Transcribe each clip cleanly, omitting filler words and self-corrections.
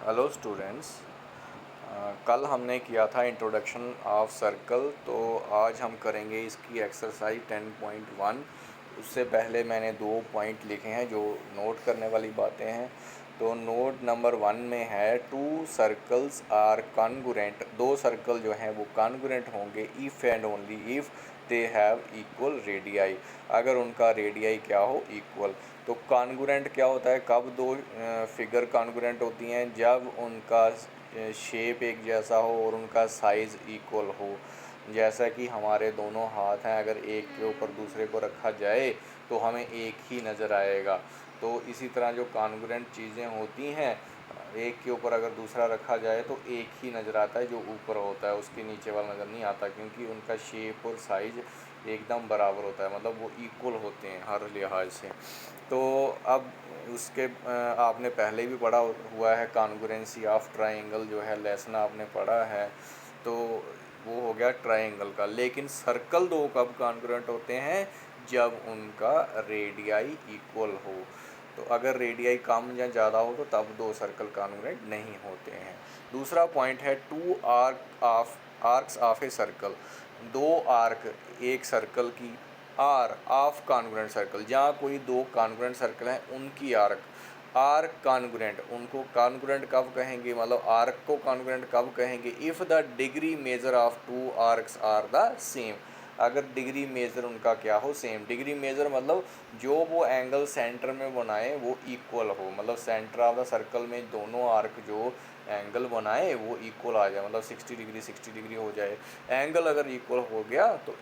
Hello students. कल हमने किया था इंट्रोडक्शन ऑफ सर्कल, तो आज हम करेंगे इसकी एक्सरसाइज 10.1। उससे पहले मैंने 2 पॉइंट लिखे हैं जो नोट करने वाली बातें हैं। तो नोट नंबर 1 में है 2 सर्कल्स आर कॉन्ग्रुएंट। 2 सर्कल जो हैं वो कॉन्ग्रुएंट होंगे if and only if they have equal radii, अगर उनका रेडियाई क्या हो, इक्वल। तो कॉन्ग्रुएंट क्या होता है, कब 2 फिगर कॉन्ग्रुएंट होती हैं, जब उनका शेप एक जैसा हो और उनका साइज़ इक्वल हो। जैसा कि हमारे दोनों हाथ हैं, अगर एक के ऊपर दूसरे को रखा जाए तो हमें एक ही नज़र आएगा। तो इसी तरह जो कॉन्ग्रुएंट चीज़ें होती हैं, एक के ऊपर अगर दूसरा रखा जाए तो एक ही नज़र आता है, जो ऊपर होता है उसके नीचे वाला नज़र नहीं आता, क्योंकि उनका शेप और साइज़ एकदम बराबर होता है, मतलब वो इक्वल होते हैं हर लिहाज से। तो अब उसके आपने पहले भी पढ़ा हुआ है, कॉन्ग्रुएंसी ऑफ ट्रायंगल जो है लेसन आपने पढ़ा है, तो वो हो गया ट्रायंगल का। लेकिन सर्कल 2 कब कॉन्ग्रुएंट होते हैं, जब उनका रेडियाई इक्वल हो। तो अगर रेडियाई कम या ज़्यादा हो तो तब 2 सर्कल कॉन्ग्रुएंट नहीं होते हैं। दूसरा पॉइंट है 2 arcs of a circle. 2 arc एक सर्कल की आर ऑफ कॉन्ग्रुएंट सर्कल, जहाँ कोई 2 कॉन्ग्रुएंट सर्कल हैं उनकी आर्क कॉन्ग्रुएंट। उनको कॉन्ग्रुएंट कब कहेंगे, मतलब आर्क को कॉन्ग्रुएंट कब कहेंगे, if the degree measure of 2 arcs are the same. अगर डिग्री मेज़र उनका क्या हो, सेम। डिग्री मेज़र मतलब जो वो एंगल सेंटर में बनाए वो इक्वल हो, मतलब सेंटर ऑफ द सर्कल में दोनों आर्क जो एंगल बनाए वो इक्वल आ जाए, मतलब 60 डिग्री हो जाए। एंगल अगर इक्वल हो गया तो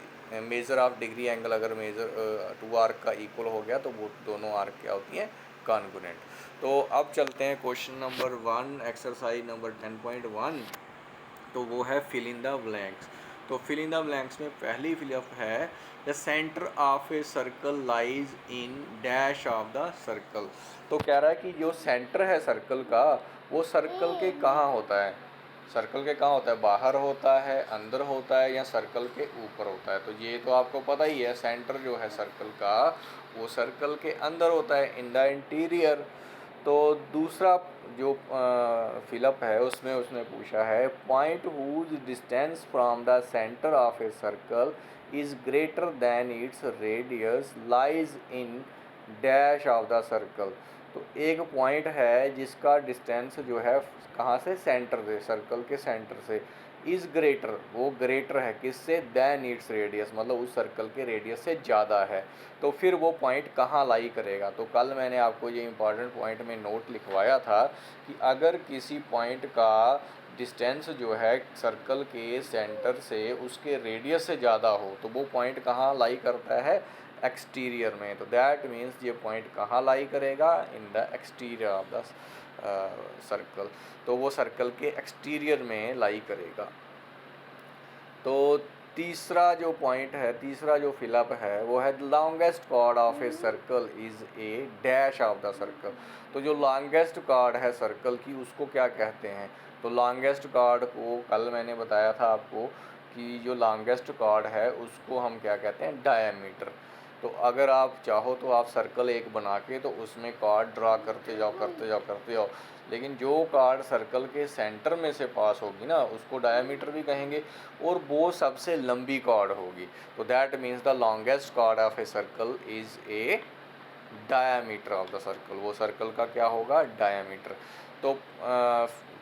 मेज़र ऑफ डिग्री एंगल अगर मेज़र 2 आर्क का इक्वल हो गया तो वो दोनों आर्क क्या होती हैं, कॉन्ग्रुएंट। तो अब चलते हैं क्वेश्चन नंबर 1, एक्सरसाइज नंबर 10.1। तो वो है फिल इन द ब्लैंक्स। तो फिल इन द ब्लैंक्स में पहली फिलअप है the centre of a circle lies in dash of the circle. तो कह रहा है कि जो सेंटर है सर्कल का वो सर्कल के कहाँ होता है, सर्कल के कहाँ होता है, बाहर होता है, अंदर होता है, या सर्कल के ऊपर होता है। तो ये तो आपको पता ही है, सेंटर जो है सर्कल का वो सर्कल के अंदर होता है, इन द इंटीरियर। तो दूसरा जो फिलअप है उसमें उसने पूछा है point whose distance from the centre of a circle is greater than its radius lies in dash of the circle. तो एक पॉइंट है जिसका डिस्टेंस जो है कहाँ से, सेंटर से, सर्कल के सेंटर से, इज़ ग्रेटर, वो ग्रेटर है किससे, दैन इट्स रेडियस, मतलब उस सर्कल के रेडियस से ज़्यादा है। तो फिर वो पॉइंट कहाँ लाई करेगा। तो कल मैंने आपको ये इंपॉर्टेंट पॉइंट में नोट लिखवाया था कि अगर किसी पॉइंट का डिस्टेंस जो है सर्कल के सेंटर से उसके रेडियस से ज़्यादा हो तो वो पॉइंट कहाँ लाई करता है, एक्सटीरियर में। तो दैट मीन्स ये पॉइंट कहाँ लाई करेगा, in the exterior of the circle. तो वो सर्कल के एक्सटीरियर में लाई करेगा। तो तीसरा जो पॉइंट है, तीसरा जो फिलअप है वो है the longest chord of a circle is a dash of the circle. तो जो लॉन्गेस्ट कॉर्ड है सर्कल की उसको क्या कहते हैं। तो लॉन्गेस्ट कॉर्ड को कल मैंने बताया था आपको कि जो लॉन्गेस्ट कॉर्ड है उसको हम क्या कहते हैं, डायमीटर। तो अगर आप चाहो तो आप सर्कल एक बना के तो उसमें कॉर्ड ड्रा करते जाओ करते जाओ करते जाओ, लेकिन जो कार्ड सर्कल के सेंटर में से पास होगी ना उसको डायमीटर भी कहेंगे, और वो सबसे लंबी कार्ड होगी। तो that means the longest chord of a circle is a diameter of the circle. वो सर्कल का क्या होगा, डायमीटर। तो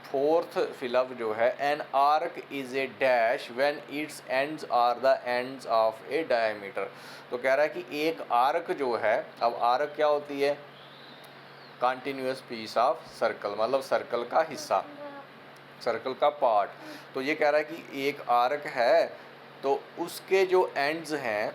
फोर्थ फिलअप जो है an arc is a dash when its ends are the ends of a diameter. तो कह रहा है कि एक आर्क जो है, अब आर्क क्या होती है, कॉन्टीन्यूअस पीस ऑफ सर्कल, मतलब सर्कल का हिस्सा, सर्कल का पार्ट। तो ये कह रहा है कि एक आर्क है तो उसके जो एंड्स हैं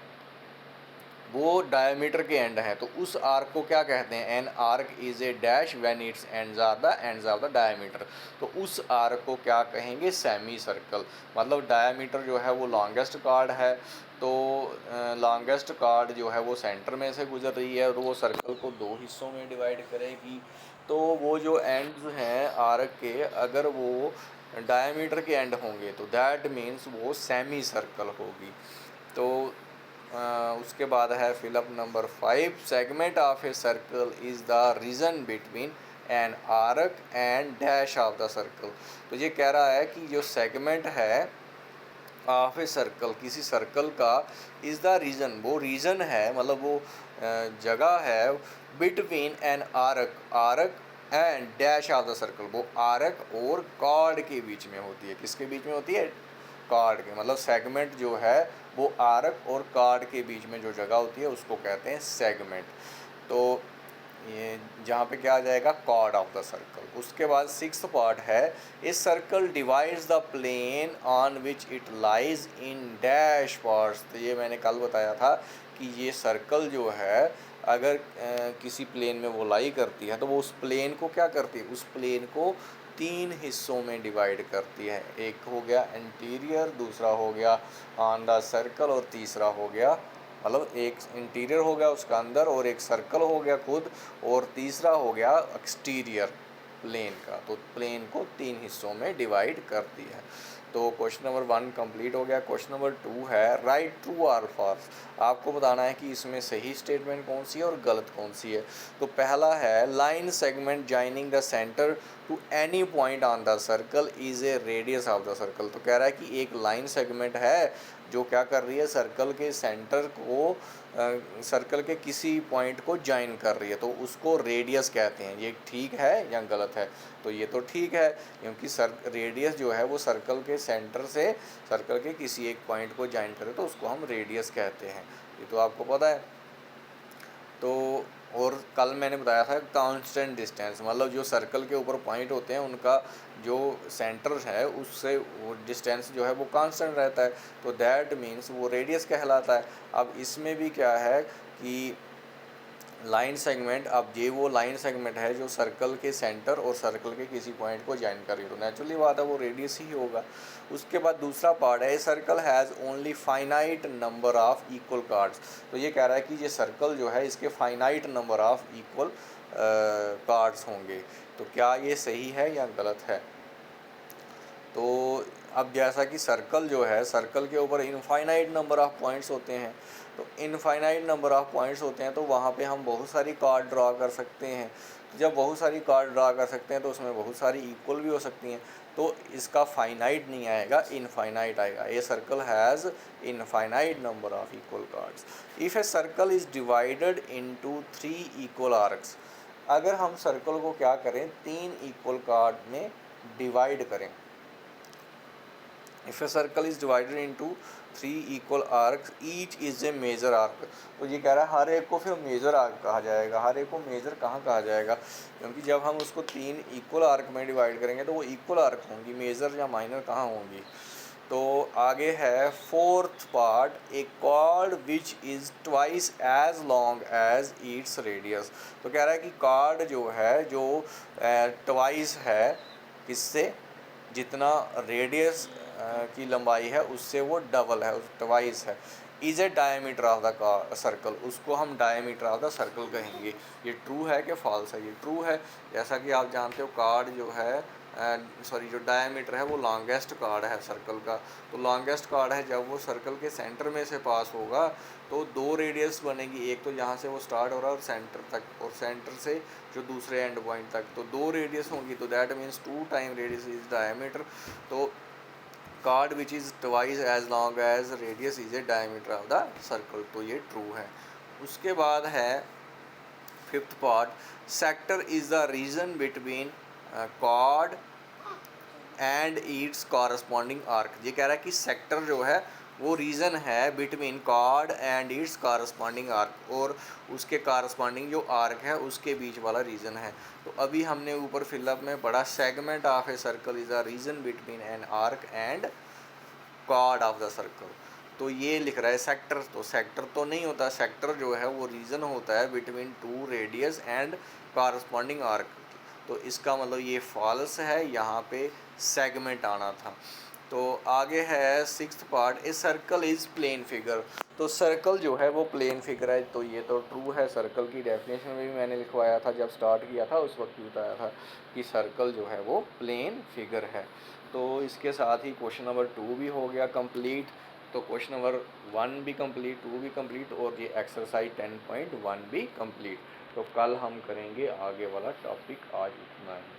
वो डायमीटर के एंड हैं, तो उस आर्क को क्या कहते हैं, an arc is a dash when its ends are the ends of the diameter. तो उस आर्क को क्या कहेंगे, सेमी सर्कल। मतलब डायमीटर जो है वो लॉन्गेस्ट कार्ड है, तो लॉन्गेस्ट कार्ड जो है वो सेंटर में से गुजर रही है और वो सर्कल को 2 हिस्सों में डिवाइड करेगी। तो वो जो एंड्स हैं आर्क के, अगर वो डायमीटर के एंड होंगे तो दैट मीन्स वो सेमी सर्कल होगी। तो उसके बाद है fill up number 5, segment of a circle is the region between an arc and dash of the circle. तो ये कह रहा है कि जो सेगमेंट है ऑफ ए सर्कल, किसी सर्कल का, इज़ द रीजन, वो रीजन है, मतलब वो जगह है between an arc, arc and dash of the circle, वो आर्क और कॉर्ड के बीच में होती है। किसके बीच में होती है? कॉर्ड के, मतलब सेगमेंट जो है वो आर्क और कॉर्ड के बीच में जो जगह होती है उसको कहते हैं सेगमेंट। तो ये जहाँ पे क्या आ जाएगा? Chord of the circle. उसके बाद सिक्स्थ पार्ट है, a circle divides the plane on which it lies in dash parts. तो ये मैंने कल बताया था कि ये सर्कल जो है अगर किसी प्लेन में वो लाई करती है तो वो उस प्लेन को क्या करती है? उस प्लेन को 3 हिस्सों में डिवाइड करती है। एक हो गया इंटीरियर, दूसरा हो गया ऑन द सर्कल और तीसरा हो गया, मतलब एक इंटीरियर हो गया उसका अंदर और एक सर्कल हो गया खुद, और तीसरा हो गया एक्सटीरियर प्लेन का। तो प्लेन को 3 हिस्सों में डिवाइड करती है। तो क्वेश्चन नंबर 1 कंप्लीट हो गया। क्वेश्चन नंबर 2 है, राइट ट्रू और फॉल्स। आपको बताना है कि इसमें सही स्टेटमेंट कौन सी है और गलत कौन सी है। तो पहला है, line segment joining the centre to any point on the circle is a radius of the circle. तो कह रहा है कि एक लाइन सेगमेंट है जो क्या कर रही है? सर्कल के सेंटर को सर्कल के किसी पॉइंट को ज्वाइन कर रही है, तो उसको रेडियस कहते हैं। ये ठीक है या गलत है? तो ये तो ठीक है, क्योंकि रेडियस जो है वो सर्कल के सेंटर से सर्कल के किसी एक पॉइंट को ज्वाइन करे तो उसको हम रेडियस कहते हैं। ये तो आपको पता है। तो और कल मैंने बताया था कांस्टेंट डिस्टेंस, मतलब जो सर्कल के ऊपर पॉइंट होते हैं उनका जो सेंटर है उससे वो डिस्टेंस जो है वो कांस्टेंट रहता है, तो दैट मीन्स वो रेडियस कहलाता है। अब इसमें भी क्या है कि लाइन सेगमेंट, अब ये वो लाइन सेगमेंट है जो सर्कल के सेंटर और सर्कल के किसी पॉइंट को ज्वाइन कर रही है, तो नेचुरली बात है वो रेडियस ही होगा। उसके बाद दूसरा पार्ट है, circle has only finite number of equal cards. तो ये कह रहा है कि ये सर्कल जो है इसके finite number of equal cards होंगे। तो क्या ये सही है या गलत है? तो अब जैसा कि सर्कल जो है, सर्कल के ऊपर इनफाइनाइट नंबर ऑफ़ पॉइंट्स होते हैं, तो इनफाइनाइट नंबर ऑफ़ पॉइंट्स होते हैं तो वहाँ पे हम बहुत सारी कार्ड ड्रा कर सकते हैं। तो जब बहुत सारी कार्ड ड्रा कर सकते हैं तो उसमें बहुत सारी इक्वल भी हो सकती हैं, तो इसका फाइनाइट नहीं आएगा, इनफाइनाइट आएगा। A circle has infinite number of equal chords. If a circle is divided into 3 equal arcs, अगर हम सर्कल को क्या करें 3 इक्वल कार्ड में डिवाइड करें। If a circle is divided into 3 equal arcs, each is a major arc. तो ये कह रहा है हर एक को फिर मेजर आर्क कहा जाएगा। हर एक को मेजर कहाँ कहा जाएगा? क्योंकि जब हम उसको 3 इक्वल आर्क में डिवाइड करेंगे तो वो इक्वल आर्क होंगी, मेजर या माइनर कहाँ होंगी। तो आगे है fourth part, a chord which is twice as long as its radius. तो कह रहा है कि कॉर्ड जो है जो ट्वाइस है, किससे? जितना रेडियस की लंबाई है उससे वो डबल है, ट्वाइस है। Is a diameter of the circle, उसको हम डायमीटर ऑफ द सर्कल कहेंगे। ये ट्रू है कि फॉल्स है? ये ट्रू है। जैसा कि आप जानते हो कार्ड जो है जो डायमीटर है वो लॉन्गेस्ट कार्ड है सर्कल का। तो लॉन्गेस्ट कार्ड है, जब वो सर्कल के सेंटर में से पास होगा तो 2 रेडियस बनेगी, एक तो जहाँ से वो स्टार्ट हो रहा है और सेंटर तक, और सेंटर से जो दूसरे एंड पॉइंट तक, तो 2 रेडियस होंगी। तो that means 2 time radius is diameter. तो chord which is twice as long as radius is a diameter of the circle. तो ये ट्रू है। उसके बाद है fifth part, sector is the region between chord and its corresponding arc. ये कह रहा है कि सेक्टर जो है वो रीज़न है between chord and its corresponding arc, और उसके कॉरस्पॉन्डिंग जो आर्क है उसके बीच वाला रीज़न है। तो अभी हमने ऊपर फिलअप में पढ़ा, segment of a circle is a region between an arc and chord of the circle. तो ये लिख रहा है सेक्टर, तो सेक्टर तो नहीं होता, सेक्टर जो है वो रीजन होता है between 2 radius and corresponding arc. तो इसका मतलब ये फॉल्स है, यहाँ पे सेगमेंट आना था। तो आगे है sixth part, a circle is plane figure. तो सर्कल जो है वो प्लेन फिगर है, तो ये तो ट्रू है। सर्कल की डेफिनेशन में भी मैंने लिखवाया था, जब स्टार्ट किया था उस वक्त भी बताया था कि सर्कल जो है वो प्लेन फिगर है। तो इसके साथ ही क्वेश्चन नंबर 2 भी हो गया कंप्लीट। तो क्वेश्चन नंबर 1 भी कंप्लीट, 2 भी कंप्लीट, और ये एक्सरसाइज 10.1 भी कंप्लीट। तो कल हम करेंगे आगे वाला टॉपिक। आज इतना ही।